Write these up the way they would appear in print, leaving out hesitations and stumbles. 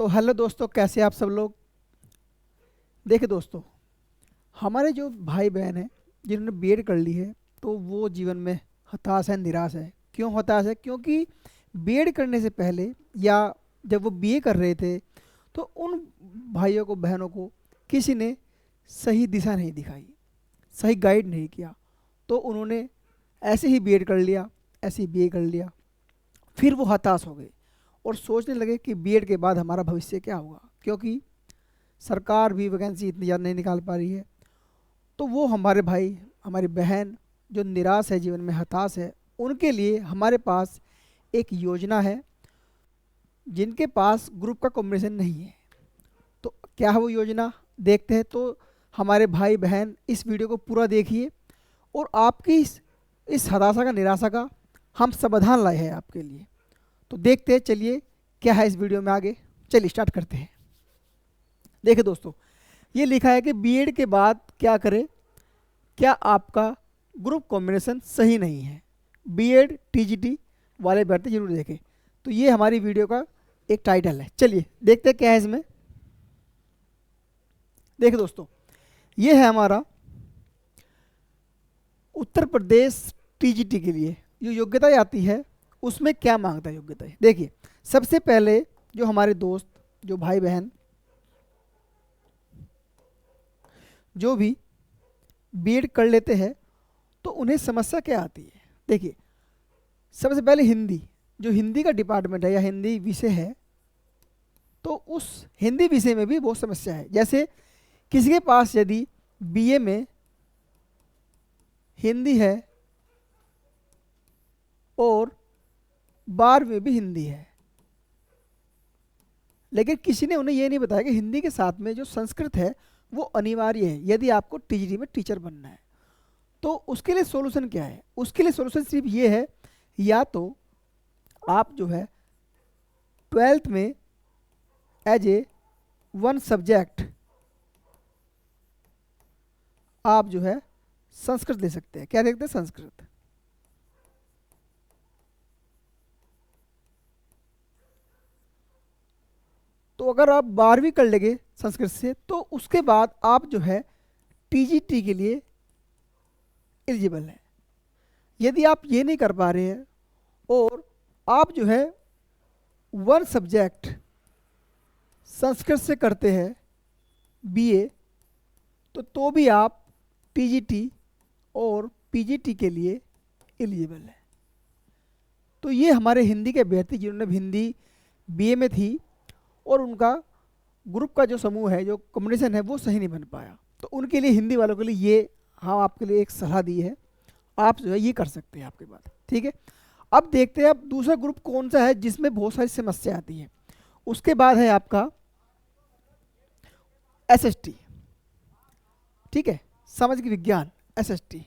तो हेलो दोस्तों, कैसे आप सब लोग। देखिए दोस्तों, हमारे जो भाई बहन हैं जिन्होंने बीएड कर ली है, तो वो जीवन में हताश है, निराश है। क्यों हताश है? क्योंकि बीएड करने से पहले या जब वो बीए कर रहे थे, तो उन भाइयों को बहनों को किसी ने सही दिशा नहीं दिखाई, सही गाइड नहीं किया। तो उन्होंने ऐसे ही बीएड कर लिया, ऐसे ही बीए कर लिया। फिर वो हताश हो गए और सोचने लगे कि बीएड के बाद हमारा भविष्य क्या होगा, क्योंकि सरकार भी वैकेंसी इतनी ज़्यादा नहीं निकाल पा रही है। तो वो हमारे भाई, हमारी बहन जो निराश है, जीवन में हताश है, उनके लिए हमारे पास एक योजना है। जिनके पास ग्रुप का कॉम्बिनेशन नहीं है, तो क्या है वो योजना, देखते हैं। तो हमारे भाई बहन इस वीडियो को पूरा देखिए और आपकी इस हताशा का, निराशा का हम समाधान लाए हैं आपके लिए। तो देखते हैं, चलिए क्या है इस वीडियो में आगे। चलिए स्टार्ट करते हैं। देखिए दोस्तों, ये लिखा है कि बीएड के बाद क्या करें, क्या आपका ग्रुप कॉम्बिनेशन सही नहीं है। बीएड टीजीटी वाले अभ्यर्थी जरूर देखें। तो ये हमारी वीडियो का एक टाइटल है। चलिए देखते हैं क्या है इसमें। देखिए दोस्तों, ये है हमारा उत्तर प्रदेश टीजीटी के लिए जो योग्यता आती है, उसमें क्या मांगता है योग्यता। देखिए, सबसे पहले जो हमारे दोस्त, जो भाई बहन जो भी बीएड कर लेते हैं, तो उन्हें समस्या क्या आती है। देखिए, सबसे पहले हिंदी, जो हिंदी का डिपार्टमेंट है या हिंदी विषय है, तो उस हिंदी विषय में भी बहुत समस्या है। जैसे किसी के पास यदि बीए में हिंदी है और 12वीं में भी हिंदी है, लेकिन किसी ने उन्हें यह नहीं बताया कि हिंदी के साथ में जो संस्कृत है वो अनिवार्य है यदि आपको टीजीटी में टीचर बनना है। तो उसके लिए सॉल्यूशन क्या है? उसके लिए सॉल्यूशन सिर्फ ये है, या तो आप जो है 12th में एज ए वन सब्जेक्ट आप जो है संस्कृत ले सकते हैं। क्या देखते हैं? संस्कृत। तो अगर आप 12वीं कर लेंगे संस्कृत से, तो उसके बाद आप जो है टीजीटी के लिए एलिजिबल है। यदि आप ये नहीं कर पा रहे हैं और आप जो है वन सब्जेक्ट संस्कृत से करते हैं बीए, तो भी आप टीजीटी और पीजीटी के लिए एलिजिबल है। तो ये हमारे हिंदी के अभ्यर्थी जिन्होंने हिंदी बीए में थी और उनका ग्रुप का जो समूह है, जो कॉम्बिनेशन है, वो सही नहीं बन पाया, तो उनके लिए, हिंदी वालों के लिए ये हाँ आपके लिए एक सलाह दी है। आप जो है ये कर सकते हैं आपके बाद। ठीक है, अब देखते हैं अब दूसरा ग्रुप कौन सा है जिसमें बहुत सारी समस्या आती है। उसके बाद है आपका एसएसटी। ठीक है, सामाजिक विज्ञान, एसएसटी।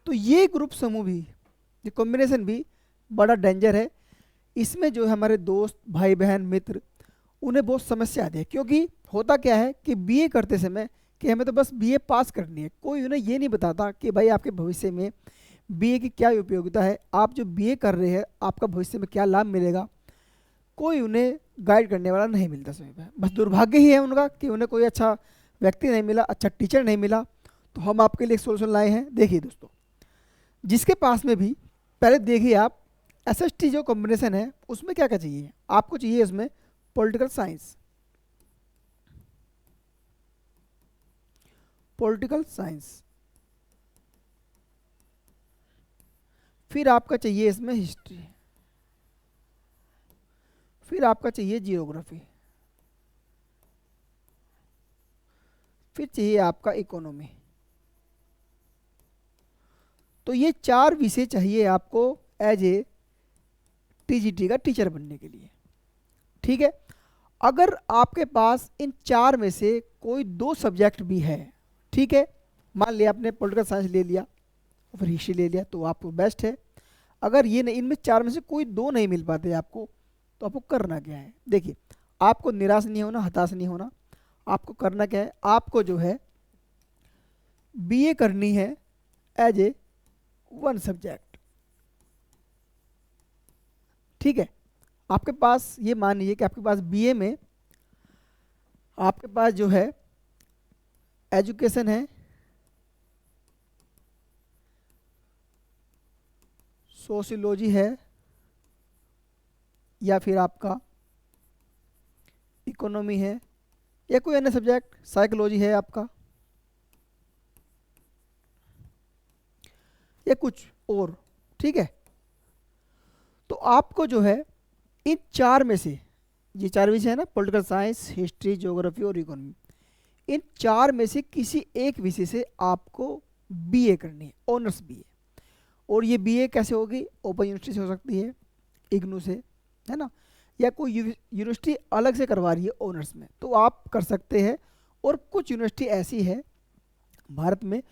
तो ये ग्रुप समूह भी, ये कॉम्बिनेशन भी बड़ा डेंजर है। इसमें जो है हमारे दोस्त, भाई बहन, मित्र, उन्हें बहुत समस्या आती है। क्योंकि होता क्या है कि बीए करते समय कि हमें तो बस बीए पास करनी है, कोई उन्हें ये नहीं बताता कि भाई आपके भविष्य में बीए की क्या उपयोगिता है, आप जो बीए कर रहे हैं आपका भविष्य में क्या लाभ मिलेगा। कोई उन्हें गाइड करने वाला नहीं मिलता समय पर। बस दुर्भाग्य ही है उनका कि उन्हें कोई अच्छा व्यक्ति नहीं मिला, अच्छा टीचर नहीं मिला। तो हम आपके लिए एक सोल्यूशन लाए हैं। देखिए दोस्तों, जिसके पास में भी, पहले देखिए आप एसएसटी जो कॉम्बिनेशन है उसमें क्या क्या चाहिए आपको। चाहिए उसमें पॉलिटिकल साइंस, पॉलिटिकल साइंस। फिर आपका चाहिए इसमें हिस्ट्री, फिर आपका चाहिए जियोग्राफी, फिर चाहिए आपका इकोनॉमी। तो ये 4 विषय चाहिए आपको एज ए टीजीटी का टीचर बनने के लिए। ठीक है, अगर आपके पास इन 4 में से कोई 2 सब्जेक्ट भी है, ठीक है, मान लिया आपने पॉलिटिकल साइंस ले लिया और फिर हिस्ट्री ले लिया, तो आपको बेस्ट है। अगर ये नहीं, इनमें 4 में से कोई 2 नहीं मिल पाते आपको, तो आपको करना क्या है। देखिए, आपको निराश नहीं होना, हताश नहीं होना। आपको करना क्या है, आपको जो है बीए करनी है एज ए वन सब्जेक्ट। ठीक है, आपके पास ये मान लीजिए कि आपके पास बीए में आपके पास जो है एजुकेशन है, सोशियोलॉजी है, या फिर आपका इकोनॉमी है, या कोई अन्य सब्जेक्ट, साइकोलॉजी है आपका, या कुछ और, ठीक है। तो आपको जो है इन चार में से, ये चार विषय है ना, पॉलिटिकल साइंस, हिस्ट्री, ज्योग्राफी और इकोनॉमी, इन चार में से किसी एक विषय से आपको बीए करनी है, ऑनर्स बीए। और ये बीए कैसे होगी? ओपन यूनिवर्सिटी से हो सकती है, इग्नू से, है ना, या कोई यूनिवर्सिटी अलग से करवा रही है ऑनर्स में, तो आप कर सकते हैं। और कुछ यूनिवर्सिटी ऐसी है भारत में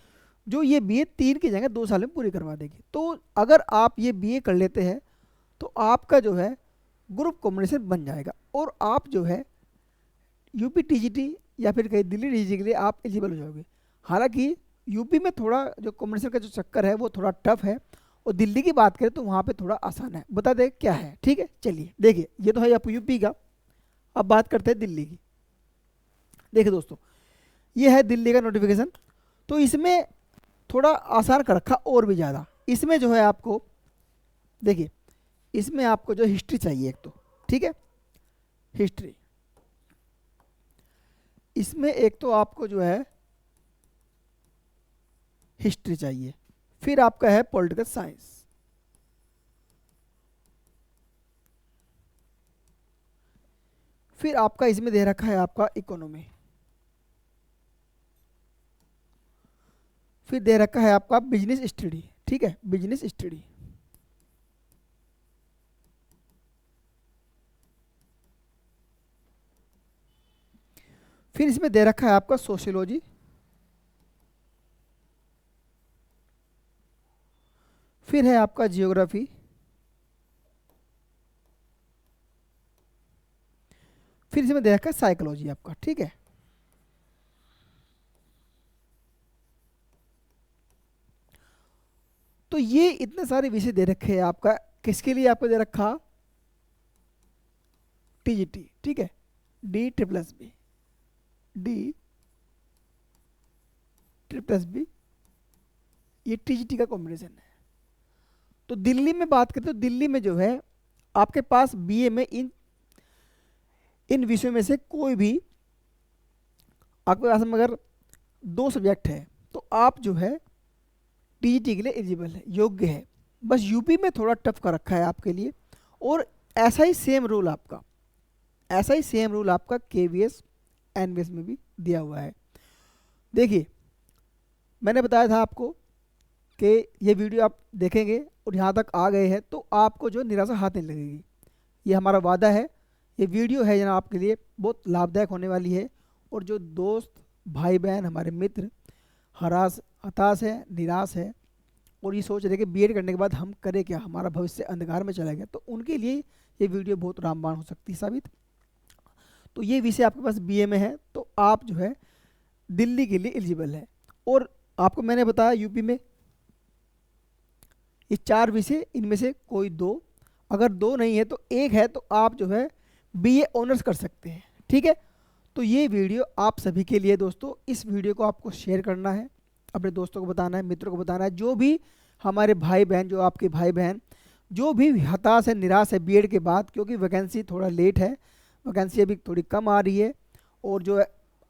जो ये बीए 3 की जगह 2 साल में पूरी करवा देगी। तो अगर आप ये बीए कर लेते हैं तो आपका जो है ग्रुप कॉम्बिनेशन बन जाएगा, और आप जो है यूपी टीजीटी या फिर कहीं दिल्ली टीजीटी के लिए आप एलिजिबल हो जाओगे। हालांकि यूपी में थोड़ा जो कॉम्बिनेशन का जो चक्कर है वो थोड़ा टफ है, और दिल्ली की बात करें तो वहाँ पे थोड़ा आसान है। बता दें क्या है, ठीक है। चलिए देखिए, ये तो है आप यूपी का, अब बात करते हैं दिल्ली की। देखिए दोस्तों, ये है दिल्ली का नोटिफिकेशन। तो इसमें थोड़ा आसान कर रखा और भी ज़्यादा। इसमें जो है आपको देखिए, इसमें आपको जो हिस्ट्री चाहिए एक तो, ठीक है, हिस्ट्री। इसमें एक तो आपको जो है हिस्ट्री चाहिए, फिर आपका है पॉलिटिकल साइंस, फिर आपका इसमें दे रखा है आपका इकोनॉमी, फिर दे रखा है आपका बिजनेस स्टडी, ठीक है, बिजनेस स्टडी। फिर इसमें दे रखा है आपका सोशियोलॉजी, फिर है आपका जियोग्राफी, फिर इसमें दे रखा है साइकोलॉजी आपका, ठीक है। तो ये इतने सारे विषय दे रखे हैं आपका, किसके लिए आपको दे रखा? टीजीटी, ठीक है, D triple S B, D triple S B, ये टीजीटी का कॉम्बिनेशन है। तो दिल्ली में बात करते हो, दिल्ली में जो है आपके पास बीए में इन विषयों में से कोई भी आपके पास में अगर 2 सब्जेक्ट है तो आप जो है टीजीटी के लिए एलिजिबल है, योग्य है। बस यूपी में थोड़ा टफ कर रखा है आपके लिए। और ऐसा ही सेम रूल आपका, ऐसा ही सेम रूल आपका केवीएस एनवीएस में भी दिया हुआ है। देखिए, मैंने बताया था आपको कि ये वीडियो आप देखेंगे और यहाँ तक आ गए हैं तो आपको जो निराशा हाथ नहीं लगेगी, ये हमारा वादा है। ये वीडियो है जना आपके लिए बहुत लाभदायक होने वाली है। और जो दोस्त भाई बहन हमारे मित्र हताश है, निराश है, और ये सोच रहे कि बीएड करने के बाद हम करें क्या, हमारा भविष्य अंधकार में चला गया, तो उनके लिए ये वीडियो बहुत रामबाण हो सकती है साबित। तो ये विषय आपके पास बीए में है तो आप जो है दिल्ली के लिए एलिजिबल है। और आपको मैंने बताया यूपी में ये 4 विषय, इनमें से कोई 2, अगर 2 नहीं है तो 1 है तो आप जो है बीए ऑनर्स कर सकते हैं, ठीक है। तो ये वीडियो आप सभी के लिए दोस्तों, इस वीडियो को आपको शेयर करना है, अपने दोस्तों को बताना है, मित्रों को बताना है, जो भी हमारे भाई बहन, जो आपके भाई बहन जो भी हताश है, निराश है बीएड के बाद, क्योंकि वैकेंसी थोड़ा लेट है, वैकेंसी अभी थोड़ी कम आ रही है, और जो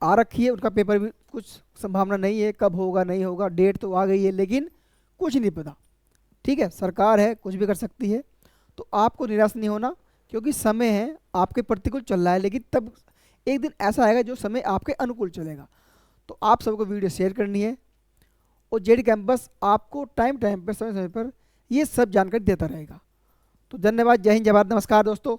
आ रखी है उसका पेपर भी कुछ संभावना नहीं है, कब होगा नहीं होगा, डेट तो आ गई है लेकिन कुछ नहीं पता, ठीक है। सरकार है, कुछ भी कर सकती है। तो आपको निराश नहीं होना, क्योंकि समय है आपके प्रतिकूल चल रहा है, लेकिन तब एक दिन ऐसा आएगा जो समय आपके अनुकूल चलेगा। तो आप सबको वीडियो शेयर करनी है, और जेडी कैंपस आपको टाइम टाइम पर, समय समय पर ये सब जानकारी देता रहेगा। तो धन्यवाद, जय हिंद, जय भारत, नमस्कार दोस्तों।